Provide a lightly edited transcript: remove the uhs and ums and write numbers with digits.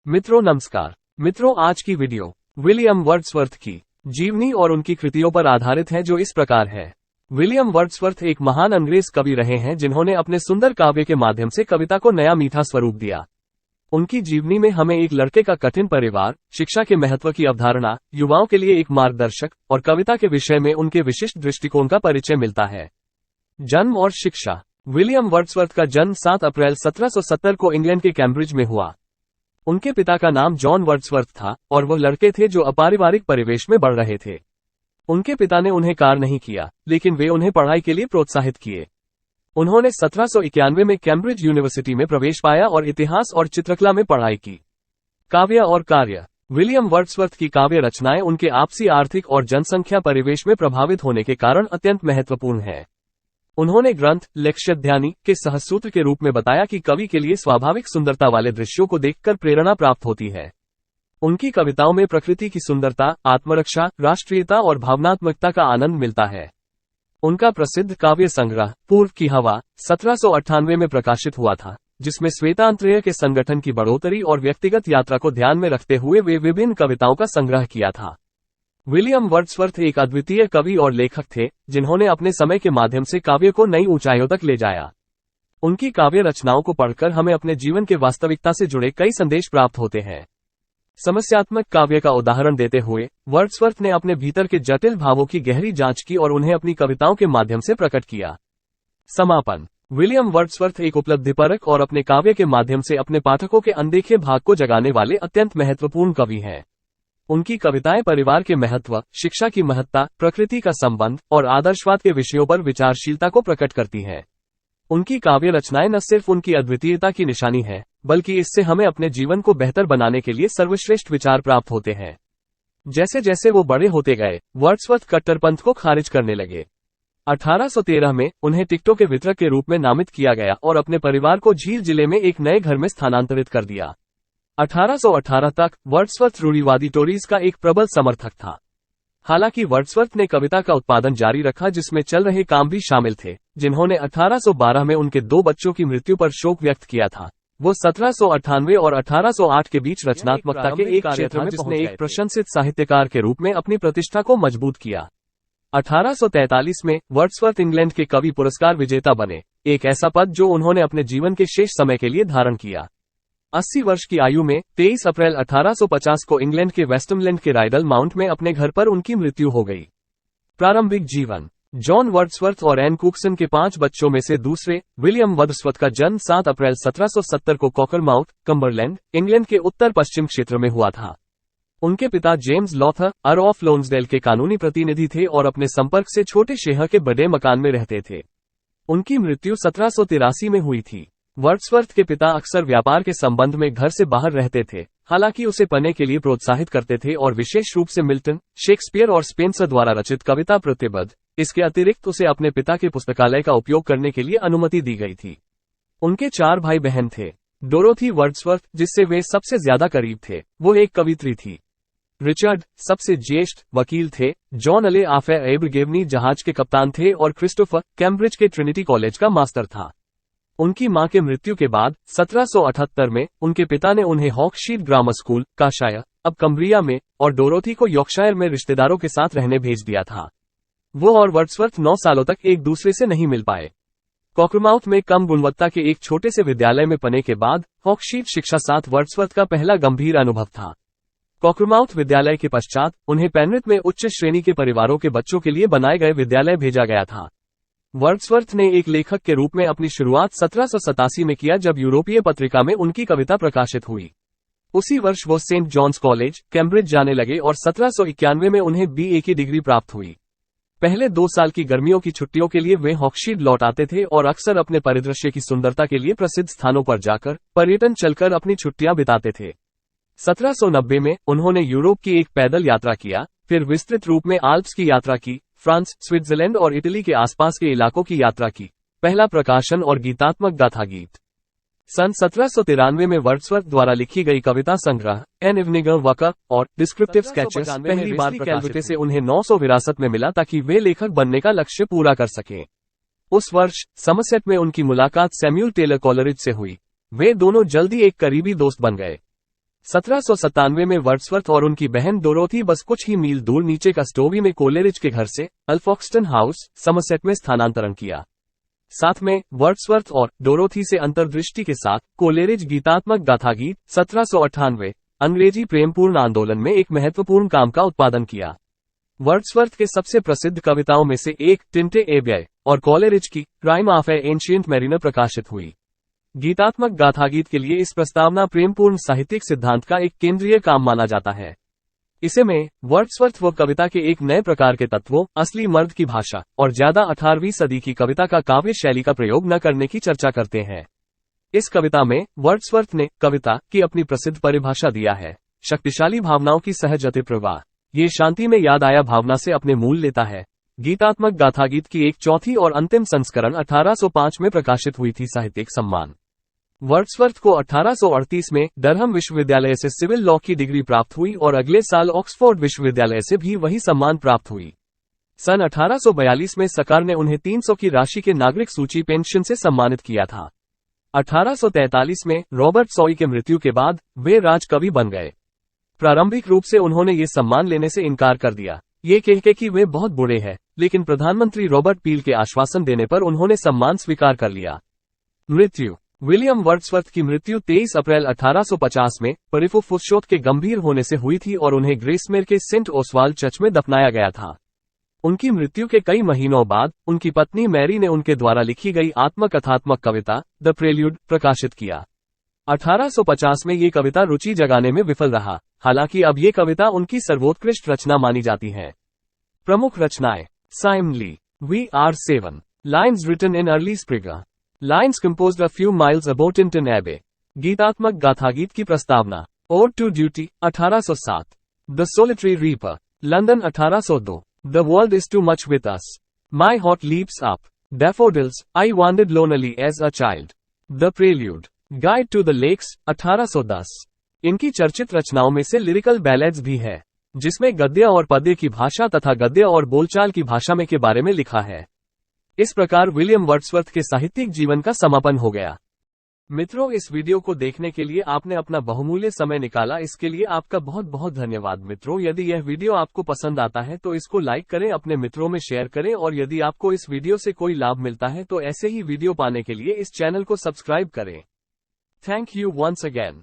मित्रों नमस्कार। मित्रों आज की वीडियो विलियम वर्ड्सवर्थ की जीवनी और उनकी कृतियों पर आधारित है जो इस प्रकार है। विलियम वर्ड्सवर्थ एक महान अंग्रेज कवि रहे हैं जिन्होंने अपने सुंदर काव्य के माध्यम से कविता को नया मीठा स्वरूप दिया। उनकी जीवनी में हमें एक लड़के का कठिन परिवार, शिक्षा के महत्व की अवधारणा, युवाओं के लिए एक मार्गदर्शक और कविता के विषय में उनके विशिष्ट दृष्टिकोण का परिचय मिलता है। जन्म और शिक्षा। विलियम वर्ड्सवर्थ का जन्म 7 अप्रैल 1770 को इंग्लैंड के कैम्ब्रिज में हुआ। उनके पिता का नाम जॉन वर्ड्सवर्थ था और वह लड़के थे जो अपारिवारिक परिवेश में बढ़ रहे थे। उनके पिता ने उन्हें कार्य नहीं किया, लेकिन वे उन्हें पढ़ाई के लिए प्रोत्साहित किए। उन्होंने 1791 में कैम्ब्रिज यूनिवर्सिटी में प्रवेश पाया और इतिहास और चित्रकला में पढ़ाई की। काव्य और कार्य। विलियम वर्ड्सवर्थ की काव्य रचनाएं उनके आपसी आर्थिक और जनसंख्या परिवेश में प्रभावित होने के कारण अत्यंत महत्वपूर्ण है। उन्होंने ग्रंथ लक्ष्यध्यानी के सहसूत्र के रूप में बताया कि कवि के लिए स्वाभाविक सुंदरता वाले दृश्यों को देखकर प्रेरणा प्राप्त होती है। उनकी कविताओं में प्रकृति की सुंदरता, आत्मरक्षा, राष्ट्रीयता और भावनात्मकता का आनंद मिलता है। उनका प्रसिद्ध काव्य संग्रह पूर्व की हवा 1798 में प्रकाशित हुआ था, जिसमें श्वेतांतरेय के संगठन की बढ़ोतरी और व्यक्तिगत यात्रा को ध्यान में रखते हुए वे विभिन्न कविताओं का संग्रह किया था। विलियम वर्ड्सवर्थ एक अद्वितीय कवि और लेखक थे जिन्होंने अपने समय के माध्यम से काव्य को नई ऊंचाइयों तक ले जाया। उनकी काव्य रचनाओं को पढ़कर हमें अपने जीवन के वास्तविकता से जुड़े कई संदेश प्राप्त होते हैं। समस्यात्मक काव्य का उदाहरण देते हुए वर्ड्सवर्थ ने अपने भीतर के जटिल भावों की गहरी जांच की और उन्हें अपनी कविताओं के माध्यम से प्रकट किया। समापन। विलियम वर्ड्सवर्थ एक उपलब्धिपरक और अपने काव्य के माध्यम से अपने पाठकों के अनदेखे भाग को जगाने वाले अत्यंत महत्वपूर्ण कवि हैं। उनकी कविताएं परिवार के महत्व, शिक्षा की महत्ता, प्रकृति का संबंध और आदर्शवाद के विषयों पर विचारशीलता को प्रकट करती हैं। उनकी काव्य रचनाएं न सिर्फ उनकी अद्वितीयता की निशानी है, बल्कि इससे हमें अपने जीवन को बेहतर बनाने के लिए सर्वश्रेष्ठ विचार प्राप्त होते हैं। जैसे जैसे वो बड़े होते गए, वर्ड्सवर्थ कट्टरपंथ को खारिज करने लगे। 1813 में उन्हें टिकटों के वितरक के रूप में नामित किया गया और अपने परिवार को झील जिले में एक नए घर में स्थानांतरित कर दिया। 1818 तक वर्ड्सवर्थ रूढ़िवादी टोरीज का एक प्रबल समर्थक था। हालांकि वर्ड्सवर्थ ने कविता का उत्पादन जारी रखा जिसमें चल रहे काम भी शामिल थे, जिन्होंने 1812 में उनके 2 बच्चों की मृत्यु पर शोक व्यक्त किया था। वो 1798 और 1808 के बीच रचनात्मकता के एक क्षेत्र में जिसने एक प्रशंसित साहित्यकार के रूप में अपनी प्रतिष्ठा को मजबूत किया। 1843 में वर्ड्सवर्थ इंग्लैंड के कवि पुरस्कार विजेता बने, एक ऐसा पद जो उन्होंने अपने जीवन के शेष समय के लिए धारण किया। 80 वर्ष की आयु में 23 अप्रैल 1850 को इंग्लैंड के वेस्टमलैंड के राइडल माउंट में अपने घर पर उनकी मृत्यु हो गई। प्रारंभिक जीवन। जॉन वर्ड्सवर्थ और एन कुकसन के 5 बच्चों में से दूसरे विलियम वर्ड्सवर्थ का जन्म 7 अप्रैल 1770 को कॉकरमाउथ, कम्बरलैंड, इंग्लैंड के उत्तर पश्चिम क्षेत्र में हुआ था। उनके पिता जेम्स लॉथर अर्ल ऑफ लोन्सडेल के कानूनी प्रतिनिधि थे और अपने संपर्क से छोटे शहर के बड़े मकान में रहते थे। उनकी मृत्यु 1783 में हुई थी। वर्ड्सवर्थ के पिता अक्सर व्यापार के संबंध में घर से बाहर रहते थे, हालांकि उसे पढ़ने के लिए प्रोत्साहित करते थे और विशेष रूप से मिल्टन, शेक्सपियर और स्पेंसर द्वारा रचित कविता प्रतिबद्ध। इसके अतिरिक्त उसे अपने पिता के पुस्तकालय का उपयोग करने के लिए अनुमति दी गई थी। उनके 4 भाई बहन थे। डोरोथी वर्ड्सवर्थ, जिससे वे सबसे ज्यादा करीब थे, वो एक कवित्री थी। रिचर्ड सबसे ज्येष्ठ वकील थे। जॉन अले आफे एब्रगेवनी जहाज के कप्तान थे और क्रिस्टोफर कैम्ब्रिज के ट्रिनिटी कॉलेज का मास्टर था। उनकी मां के मृत्यु के बाद 1778 में उनके पिता ने उन्हें हॉकशीट ग्रामर स्कूल, काशायर, अब कम्ब्रिया में, और डोरोथी को यॉर्कशायर में रिश्तेदारों के साथ रहने भेज दिया था। वो और वर्ड्सवर्थ 9 सालों तक एक दूसरे से नहीं मिल पाए। कॉकरमाउथ में कम गुणवत्ता के एक छोटे से विद्यालय में पढ़ने के बाद हॉकशीट शिक्षा साथ वर्ड्सवर्थ का पहला गंभीर अनुभव था। कॉकरमाउथ विद्यालय के पश्चात उन्हें पेनरिथ में उच्च श्रेणी के परिवारों के बच्चों के लिए बनाए गए विद्यालय भेजा गया था। वर्ड्सवर्थ ने एक लेखक के रूप में अपनी शुरुआत 1787 में किया जब यूरोपीय पत्रिका में उनकी कविता प्रकाशित हुई। उसी वर्ष वो सेंट जॉन्स कॉलेज, कैम्ब्रिज जाने लगे और 1791 में उन्हें BA की डिग्री प्राप्त हुई। पहले 2 साल की गर्मियों की छुट्टियों के लिए वे हॉकशीट लौट आते थे और अक्सर अपने परिदृश्य की सुंदरता के लिए प्रसिद्ध स्थानों पर जाकर पर्यटन चलकर अपनी छुट्टियां बिताते थे। 1790 में उन्होंने यूरोप की एक पैदल यात्रा किया, फिर विस्तृत रूप में आल्प्स की यात्रा की, फ्रांस, स्विट्जरलैंड और इटली के आसपास के इलाकों की यात्रा की। पहला प्रकाशन और गीतात्मक गाथा गीत। सन 1793 में वर्ड्सवर्थ द्वारा लिखी गई कविता संग्रह एन इवनिंग वॉक और डिस्क्रिप्टिव स्केचेस पहली बार कैलवेटे से उन्हें 900 विरासत में मिला ताकि वे लेखक बनने का लक्ष्य पूरा कर सकें। उस वर्ष समरसेट में उनकी मुलाकात सैम्यूल टेलर कॉलरिज से हुई। वे दोनों जल्दी एक करीबी दोस्त बन गए। 1797 में वर्ड्सवर्थ और उनकी बहन डोरोथी बस कुछ ही मील दूर नीचे का स्टोवी में कोलेरिज के घर से अल्फॉक्सटन हाउस, समरसेट में स्थानांतरण किया। साथ में वर्ड्सवर्थ और डोरोथी से अंतर्दृष्टि के साथ कोलेरिज गीतात्मक गाथागीत 1798 अंग्रेजी प्रेमपूर्ण आंदोलन में एक महत्वपूर्ण काम का उत्पादन किया। वर्ड्सवर्थ के सबसे प्रसिद्ध कविताओं में से एक टिंटे एबे और कोलेरिज की rhyme of A ancient mariner प्रकाशित हुई। गीतात्मक गाथागीत के लिए इस प्रस्तावना प्रेमपूर्ण साहित्यिक सिद्धांत का एक केंद्रीय काम माना जाता है। इसे में वर्ड्सवर्थ व कविता के एक नए प्रकार के तत्वों, असली मर्द की भाषा और ज्यादा 18वीं सदी की कविता का काव्य शैली का प्रयोग न करने की चर्चा करते हैं। इस कविता में वर्ड्सवर्थ ने कविता की अपनी प्रसिद्ध परिभाषा दिया है, शक्तिशाली भावनाओं की सहज अति प्रवाह, ये शांति में याद आया भावना से अपने मूल लेता है। गीतात्मक गाथागीत की एक चौथी और अंतिम संस्करण 1805 में प्रकाशित हुई थी। साहित्यिक सम्मान। वर्ड्सवर्थ को 1838 में डरहम विश्वविद्यालय से सिविल लॉ की डिग्री प्राप्त हुई और अगले साल ऑक्सफोर्ड विश्वविद्यालय से भी वही सम्मान प्राप्त हुई। सन 1842 में सरकार ने उन्हें 300 की राशि के नागरिक सूची पेंशन से सम्मानित किया था। 1843 में रॉबर्ट सॉई के मृत्यु के बाद वे राजकवि बन गए। प्रारंभिक रूप से उन्होंने ये सम्मान लेने से इनकार कर दिया, ये कहकर कि वे बहुत बुरे हैं, लेकिन प्रधानमंत्री रॉबर्ट पील के आश्वासन देने पर उन्होंने सम्मान स्वीकार कर लिया। मृत्यु। विलियम वर्ड्सवर्थ की मृत्यु 23 अप्रैल 1850 में परिफुफुशोथ के गंभीर होने से हुई थी और उन्हें ग्रेसमेर के सेंट ओसवाल्ड चर्च में दफनाया गया था। उनकी मृत्यु के कई महीनों बाद उनकी पत्नी मैरी ने उनके द्वारा लिखी गई आत्मकथात्मक कविता द प्रेल्यूड प्रकाशित किया। 1850 में ये कविता रुचि जगाने में विफल रहा, हालांकि अब ये कविता उनकी सर्वोत्कृष्ट रचना मानी जाती है। प्रमुख रचनाएं। Simon Lee, we are 7 lines written in early spring, lines composed a few miles above Tintern Abbey. गीतात्मक गाथागीत की प्रस्तावना। Ode to duty 1807। The solitary reaper, London 1802। The world is too much with us, my heart leaps up, daffodils, I wandered lonely as a child. The prelude, guide to the lakes 1810। इनकी चर्चित रचनाओं में से lyrical ballads भी है, जिसमें गद्य और पद्य की भाषा तथा गद्य और बोलचाल की भाषा में के बारे में लिखा है। इस प्रकार विलियम वर्ड्सवर्थ के साहित्यिक जीवन का समापन हो गया। मित्रों, इस वीडियो को देखने के लिए आपने अपना बहुमूल्य समय निकाला, इसके लिए आपका बहुत बहुत धन्यवाद। मित्रों, यदि यह वीडियो आपको पसंद आता है तो इसको लाइक करें, अपने मित्रों में शेयर करें और यदि आपको इस वीडियो से कोई लाभ मिलता है तो ऐसे ही वीडियो पाने के लिए इस चैनल को सब्सक्राइब करें। Thank you once again.